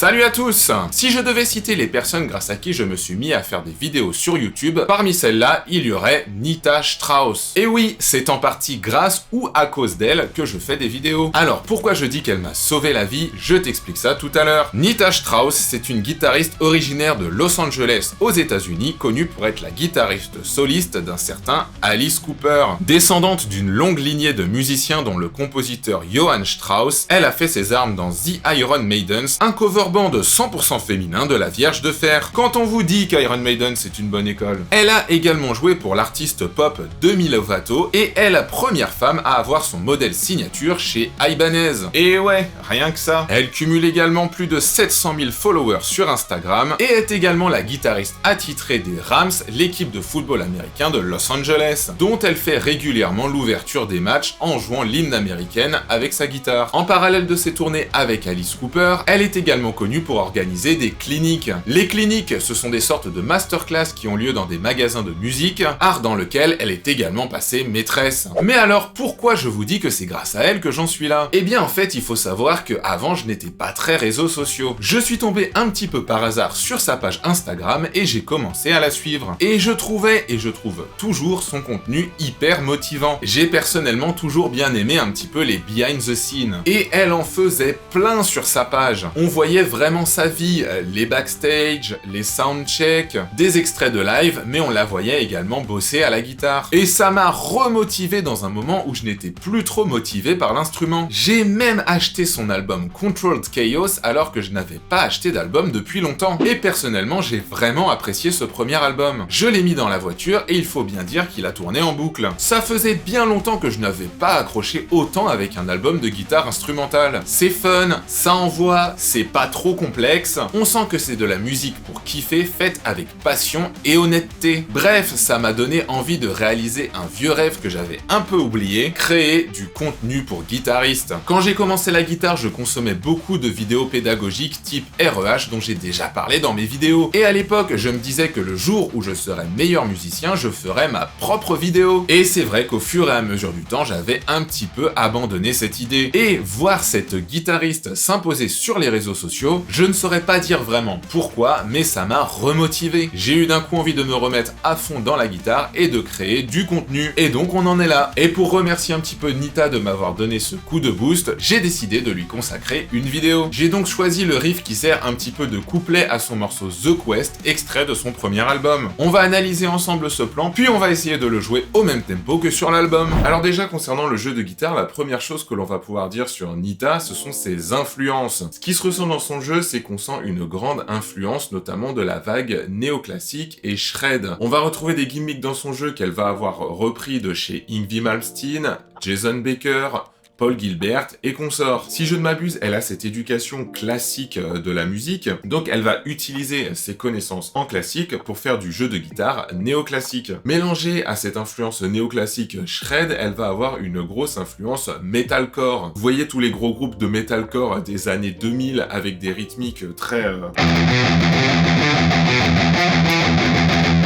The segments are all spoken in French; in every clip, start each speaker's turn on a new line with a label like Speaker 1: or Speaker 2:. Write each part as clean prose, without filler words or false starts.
Speaker 1: Salut à tous! Si je devais citer les personnes grâce à qui je me suis mis à faire des vidéos sur YouTube, parmi celles-là, il y aurait Nita Strauss. Et oui, c'est en partie grâce ou à cause d'elle que je fais des vidéos. Alors pourquoi je dis qu'elle m'a sauvé la vie, je t'explique ça tout à l'heure. Nita Strauss, c'est une guitariste originaire de Los Angeles, aux États-Unis, connue pour être la guitariste soliste d'un certain Alice Cooper. Descendante d'une longue lignée de musiciens dont le compositeur Johann Strauss, elle a fait ses armes dans The Iron Maidens, un cover band 100% féminin de la Vierge de Fer. Quand on vous dit qu'Iron Maiden c'est une bonne école. Elle a également joué pour l'artiste pop Demi Lovato et est la première femme à avoir son modèle signature chez Ibanez. Et ouais, rien que ça. Elle cumule également plus de 700 000 followers sur Instagram et est également la guitariste attitrée des Rams, l'équipe de football américain de Los Angeles, dont elle fait régulièrement l'ouverture des matchs en jouant l'hymne américaine avec sa guitare. En parallèle de ses tournées avec Alice Cooper, elle est également connue pour organiser des cliniques. Les cliniques, ce sont des sortes de masterclass qui ont lieu dans des magasins de musique, art dans lequel elle est également passée maîtresse. Mais alors, pourquoi je vous dis que c'est grâce à elle que j'en suis là? Eh bien en fait, il faut savoir que avant je n'étais pas très réseaux sociaux. Je suis tombé un petit peu par hasard sur sa page Instagram et j'ai commencé à la suivre. Et je trouvais, et je trouve toujours, son contenu hyper motivant. J'ai personnellement toujours bien aimé un petit peu les behind the scenes. Et elle en faisait plein sur sa page. On voyait vraiment sa vie, les backstage, les soundchecks, des extraits de live, mais on la voyait également bosser à la guitare. Et ça m'a remotivé dans un moment où je n'étais plus trop motivé par l'instrument. J'ai même acheté son album Controlled Chaos alors que je n'avais pas acheté d'album depuis longtemps. Et personnellement, j'ai vraiment apprécié ce premier album. Je l'ai mis dans la voiture et il faut bien dire qu'il a tourné en boucle. Ça faisait bien longtemps que je n'avais pas accroché autant avec un album de guitare instrumentale. C'est fun, ça envoie, c'est pas trop complexe, on sent que c'est de la musique pour kiffer, faite avec passion et honnêteté. Bref, ça m'a donné envie de réaliser un vieux rêve que j'avais un peu oublié, créer du contenu pour guitaristes. Quand j'ai commencé la guitare, je consommais beaucoup de vidéos pédagogiques type REH dont j'ai déjà parlé dans mes vidéos. Et à l'époque, je me disais que le jour où je serais meilleur musicien, je ferais ma propre vidéo. Et c'est vrai qu'au fur et à mesure du temps, j'avais un petit peu abandonné cette idée. Et voir cette guitariste s'imposer sur les réseaux sociaux, je ne saurais pas dire vraiment pourquoi, mais ça m'a remotivé. J'ai eu d'un coup envie de me remettre à fond dans la guitare et de créer du contenu. Et donc on en est là. Et pour remercier un petit peu Nita de m'avoir donné ce coup de boost, j'ai décidé de lui consacrer une vidéo. J'ai donc choisi le riff qui sert un petit peu de couplet à son morceau The Quest, extrait de son premier album. On va analyser ensemble ce plan, puis on va essayer de le jouer au même tempo que sur l'album. Alors déjà, concernant le jeu de guitare, la première chose que l'on va pouvoir dire sur Nita, ce sont ses influences. Ce qui se ressent dans son jeu, c'est qu'on sent une grande influence, notamment de la vague néoclassique et shred. On va retrouver des gimmicks dans son jeu qu'elle va avoir repris de chez Yngwie Malmsteen, Jason Baker, Paul Gilbert et consorts. Si je ne m'abuse, elle a cette éducation classique de la musique, donc elle va utiliser ses connaissances en classique pour faire du jeu de guitare néoclassique. Mélangée à cette influence néoclassique shred, elle va avoir une grosse influence metalcore. Vous voyez tous les gros groupes de metalcore des années 2000 avec des rythmiques très...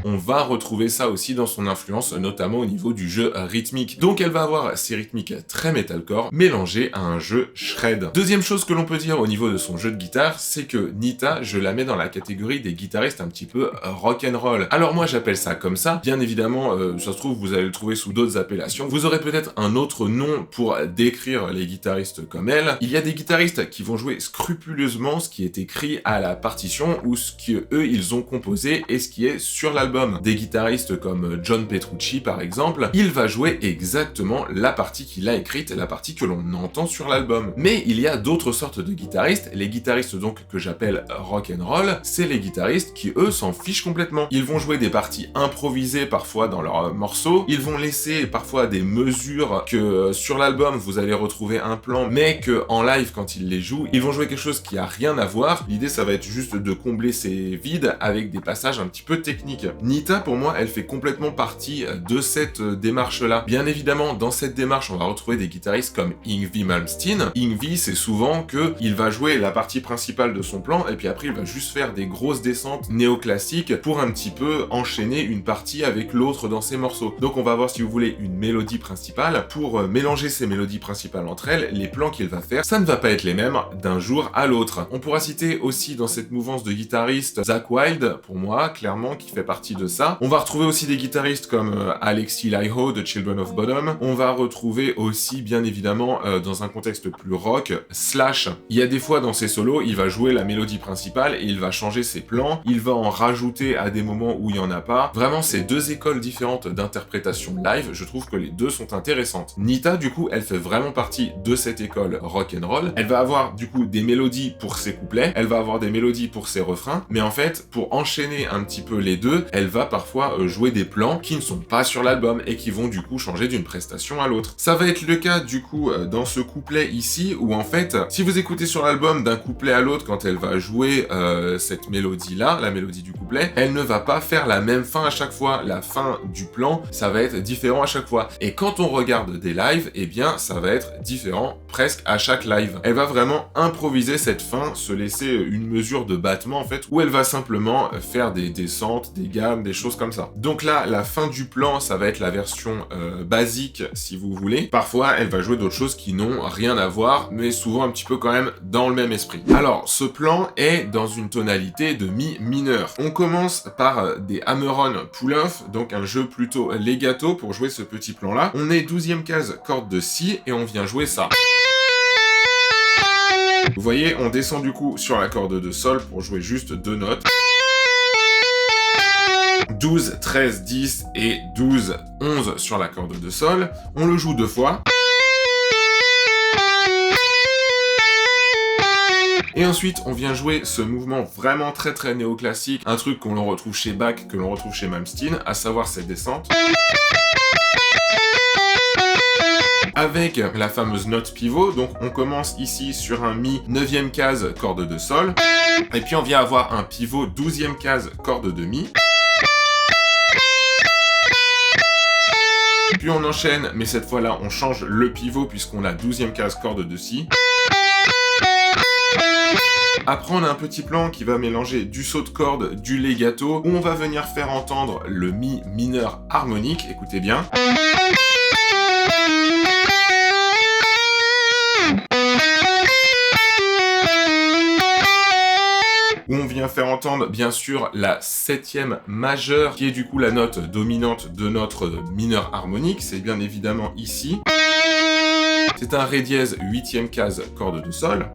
Speaker 1: On va retrouver ça aussi dans son influence, notamment au niveau du jeu rythmique. Donc elle va avoir ces rythmiques très metalcore mélangées à un jeu shred. Deuxième chose que l'on peut dire au niveau de son jeu de guitare, c'est que Nita, je la mets dans la catégorie des guitaristes un petit peu rock'n'roll. Alors moi j'appelle ça comme ça, bien évidemment, ça se trouve vous allez le trouver sous d'autres appellations. Vous aurez peut-être un autre nom pour décrire les guitaristes comme elle. Il y a des guitaristes qui vont jouer scrupuleusement ce qui est écrit à la partition ou ce qu'eux ils ont composé et ce qui est sur l'album. Des guitaristes comme John Petrucci par exemple, il va jouer exactement la partie qu'il a écrite, la partie que l'on entend sur l'album. Mais il y a d'autres sortes de guitaristes, les guitaristes donc que j'appelle rock'n'roll, c'est les guitaristes qui eux s'en fichent complètement. Ils vont jouer des parties improvisées parfois dans leurs morceaux, ils vont laisser parfois des mesures que sur l'album vous allez retrouver un plan, mais que en live quand ils les jouent, ils vont jouer quelque chose qui a rien à voir. L'idée ça va être juste de combler ces vides avec des passages un petit peu techniques. Nita, pour moi, elle fait complètement partie de cette démarche-là. Bien évidemment, dans cette démarche, on va retrouver des guitaristes comme Yngwie Malmsteen. Yngwie, c'est souvent qu'il va jouer la partie principale de son plan, et puis après, il va juste faire des grosses descentes néoclassiques pour un petit peu enchaîner une partie avec l'autre dans ses morceaux. Donc on va avoir, si vous voulez, une mélodie principale. Pour mélanger ces mélodies principales entre elles, les plans qu'il va faire, ça ne va pas être les mêmes d'un jour à l'autre. On pourra citer aussi dans cette mouvance de guitaristes Zakk Wylde, pour moi, clairement, qui fait partie de ça. On va retrouver aussi des guitaristes comme Alexi Laiho de Children of Bodom. On va retrouver aussi, bien évidemment, dans un contexte plus rock, Slash. Il y a des fois dans ses solos, il va jouer la mélodie principale et il va changer ses plans, il va en rajouter à des moments où il n'y en a pas. Vraiment, c'est deux écoles différentes d'interprétation live, je trouve que les deux sont intéressantes. Nita, du coup, elle fait vraiment partie de cette école rock'n'roll. Elle va avoir, du coup, des mélodies pour ses couplets, elle va avoir des mélodies pour ses refrains, mais en fait, pour enchaîner un petit peu les deux, elle va parfois jouer des plans qui ne sont pas sur l'album et qui vont du coup changer d'une prestation à l'autre. Ça va être le cas du coup dans ce couplet ici, où en fait, si vous écoutez sur l'album d'un couplet à l'autre, quand elle va jouer cette mélodie-là, la mélodie du couplet, elle ne va pas faire la même fin à chaque fois. La fin du plan, ça va être différent à chaque fois. Et quand on regarde des lives, eh bien, ça va être différent presque à chaque live. Elle va vraiment improviser cette fin, se laisser une mesure de battement en fait, où elle va simplement faire des descentes, des gammes, des choses comme ça. Donc là, la fin du plan, ça va être la version basique, si vous voulez. Parfois, elle va jouer d'autres choses qui n'ont rien à voir, mais souvent un petit peu quand même dans le même esprit. Alors, ce plan est dans une tonalité de mi mineur. On commence par des hammer-on pull-off, donc un jeu plutôt legato pour jouer ce petit plan-là. On est 12e case, corde de si, et on vient jouer ça. Vous voyez, on descend du coup sur la corde de sol pour jouer juste deux notes. 12, 13, 10 et 12, 11 sur la corde de sol. On le joue deux fois. Et ensuite, on vient jouer ce mouvement vraiment très très néoclassique, un truc qu'on retrouve chez Bach, que l'on retrouve chez Malmsteen, à savoir cette descente. Avec la fameuse note pivot, donc on commence ici sur un mi 9e case, corde de sol, et puis on vient avoir un pivot 12e case, corde de mi. Puis on enchaîne, mais cette fois-là, on change le pivot puisqu'on a 12e case, corde de si. Après, on a un petit plan qui va mélanger du saut de corde, du legato, où on va venir faire entendre le mi mineur harmonique, écoutez bien. Où on vient faire entendre, bien sûr, la 7e majeure, qui est du coup la note dominante de notre mineur harmonique, c'est bien évidemment ici. C'est un ré dièse 8e case, corde de sol.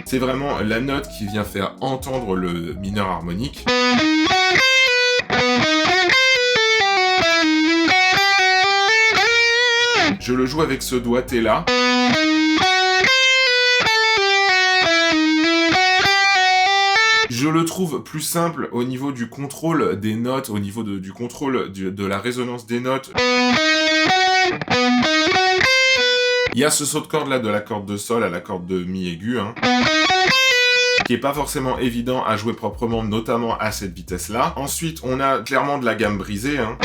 Speaker 1: C'est vraiment la note qui vient faire entendre le mineur harmonique. Je le joue avec ce doigté là. Je le trouve plus simple au niveau du contrôle des notes, au niveau du contrôle de la résonance des notes. Il y a ce saut de corde là de la corde de sol à la corde de mi aigu, hein, qui est pas forcément évident à jouer proprement, notamment à cette vitesse-là. Ensuite, on a clairement de la gamme brisée, hein.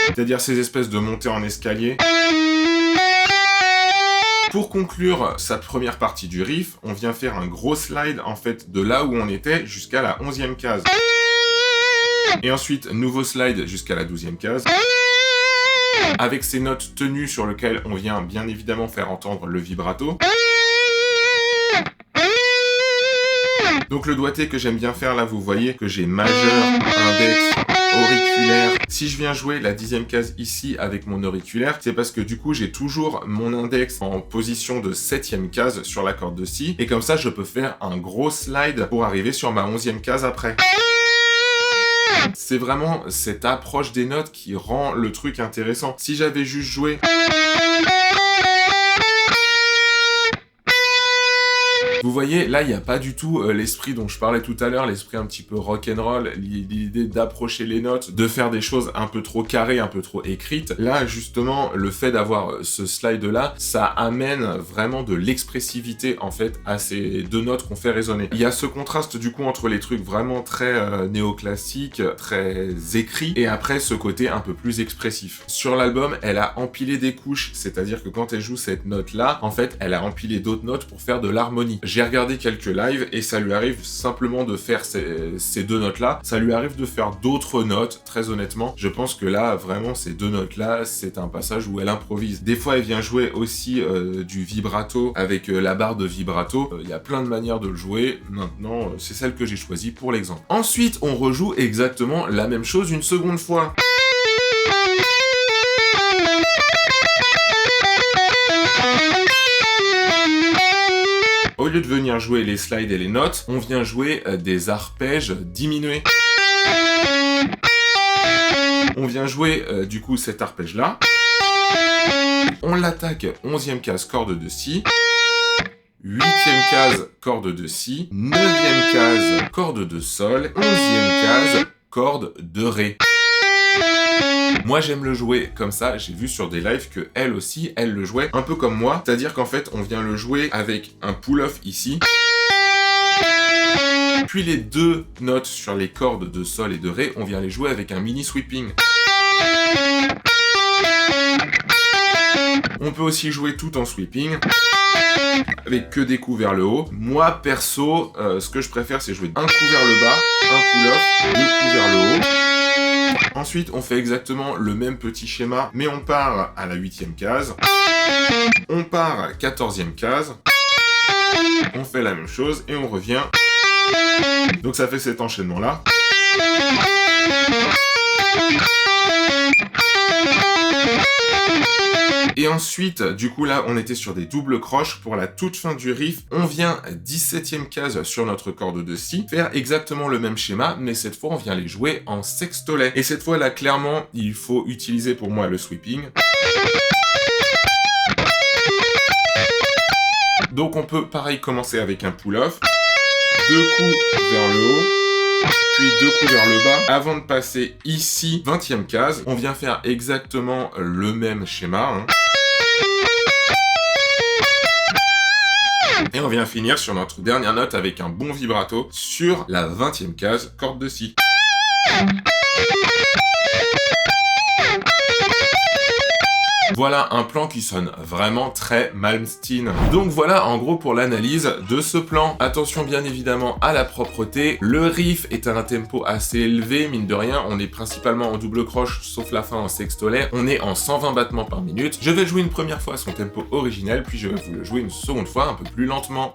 Speaker 1: C'est-à-dire ces espèces de montées en escalier. Pour conclure sa première partie du riff, on vient faire un gros slide en fait de là où on était jusqu'à la 11e case. Et ensuite, nouveau slide jusqu'à la 12e case. Avec ces notes tenues sur lesquelles on vient bien évidemment faire entendre le vibrato. Donc le doigté que j'aime bien faire là, vous voyez que j'ai majeur, index, auriculaire. Si je viens jouer la 10e case ici avec mon auriculaire, c'est parce que du coup j'ai toujours mon index en position de 7e case sur la corde de si, et comme ça je peux faire un gros slide pour arriver sur ma 11e case après. C'est vraiment cette approche des notes qui rend le truc intéressant. Si j'avais juste joué... Vous voyez, là, il n'y a pas du tout l'esprit dont je parlais tout à l'heure, l'esprit un petit peu rock'n'roll, l'idée d'approcher les notes, de faire des choses un peu trop carrées, un peu trop écrites. Là, justement, le fait d'avoir ce slide-là, ça amène vraiment de l'expressivité, en fait, à ces deux notes qu'on fait résonner. Il y a ce contraste, du coup, entre les trucs vraiment très néoclassiques, très écrits, et après, ce côté un peu plus expressif. Sur l'album, elle a empilé des couches, c'est-à-dire que quand elle joue cette note-là, en fait, elle a empilé d'autres notes pour faire de l'harmonie. J'ai regardé quelques lives, et ça lui arrive simplement de faire ces deux notes-là. Ça lui arrive de faire d'autres notes, très honnêtement. Je pense que là, vraiment, ces deux notes-là, c'est un passage où elle improvise. Des fois, elle vient jouer aussi du vibrato avec la barre de vibrato. Il y a plein de manières de le jouer. Maintenant, c'est celle que j'ai choisie pour l'exemple. Ensuite, on rejoue exactement la même chose une seconde fois. Au lieu de venir jouer les slides et les notes, on vient jouer des arpèges diminués. On vient jouer du coup cet arpège-là. On l'attaque 11e case, corde de Si. 8e case, corde de Si. 9e case, corde de Sol. 11e case, corde de Ré. Moi, j'aime le jouer comme ça. J'ai vu sur des lives que elle aussi, elle le jouait un peu comme moi. C'est-à-dire qu'en fait, on vient le jouer avec un pull-off ici. Puis les deux notes sur les cordes de Sol et de Ré, on vient les jouer avec un mini sweeping. On peut aussi jouer tout en sweeping, avec que des coups vers le haut. Moi, perso, ce que je préfère, c'est jouer un coup vers le bas, un pull-off, deux coups vers le haut. Ensuite, on fait exactement le même petit schéma, mais on part à la 8e case. On part à 14e case. On fait la même chose et on revient. Donc ça fait cet enchaînement-là. Et ensuite, du coup là, on était sur des doubles croches. Pour la toute fin du riff, on vient 17e case sur notre corde de Si, faire exactement le même schéma, mais cette fois, on vient les jouer en sextolet. Et cette fois là, clairement, il faut utiliser pour moi le sweeping. Donc on peut, pareil, commencer avec un pull-off, deux coups vers le haut, puis deux coups vers le bas, avant de passer ici, 20e case. On vient faire exactement le même schéma, Et on vient finir sur notre dernière note avec un bon vibrato sur la 20e case, corde de Si. Voilà un plan qui sonne vraiment très Malmsteen. Donc voilà en gros pour l'analyse de ce plan. Attention bien évidemment à la propreté. Le riff est à un tempo assez élevé, mine de rien. On est principalement en double croche, sauf la fin en sextolet. On est en 120 battements par minute. Je vais le jouer une première fois à son tempo originel, puis je vais vous le jouer une seconde fois un peu plus lentement.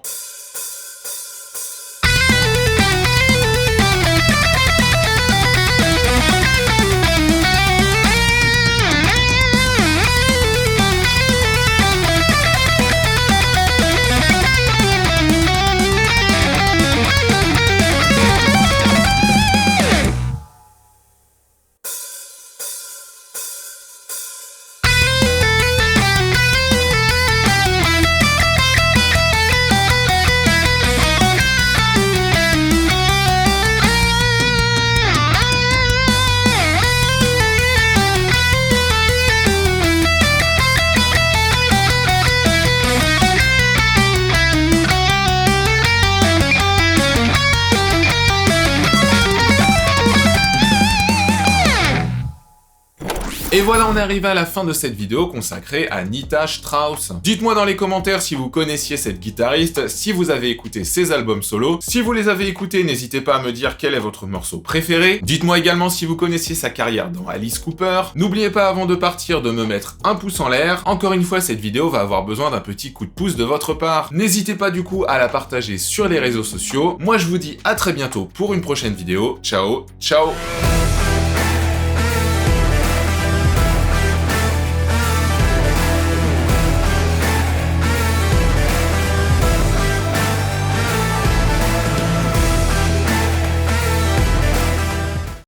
Speaker 1: Et voilà, on est arrivé à la fin de cette vidéo consacrée à Nita Strauss. Dites-moi dans les commentaires si vous connaissiez cette guitariste, si vous avez écouté ses albums solo. Si vous les avez écoutés, n'hésitez pas à me dire quel est votre morceau préféré. Dites-moi également si vous connaissiez sa carrière dans Alice Cooper. N'oubliez pas avant de partir de me mettre un pouce en l'air. Encore une fois, cette vidéo va avoir besoin d'un petit coup de pouce de votre part. N'hésitez pas du coup à la partager sur les réseaux sociaux. Moi, je vous dis à très bientôt pour une prochaine vidéo. Ciao, ciao!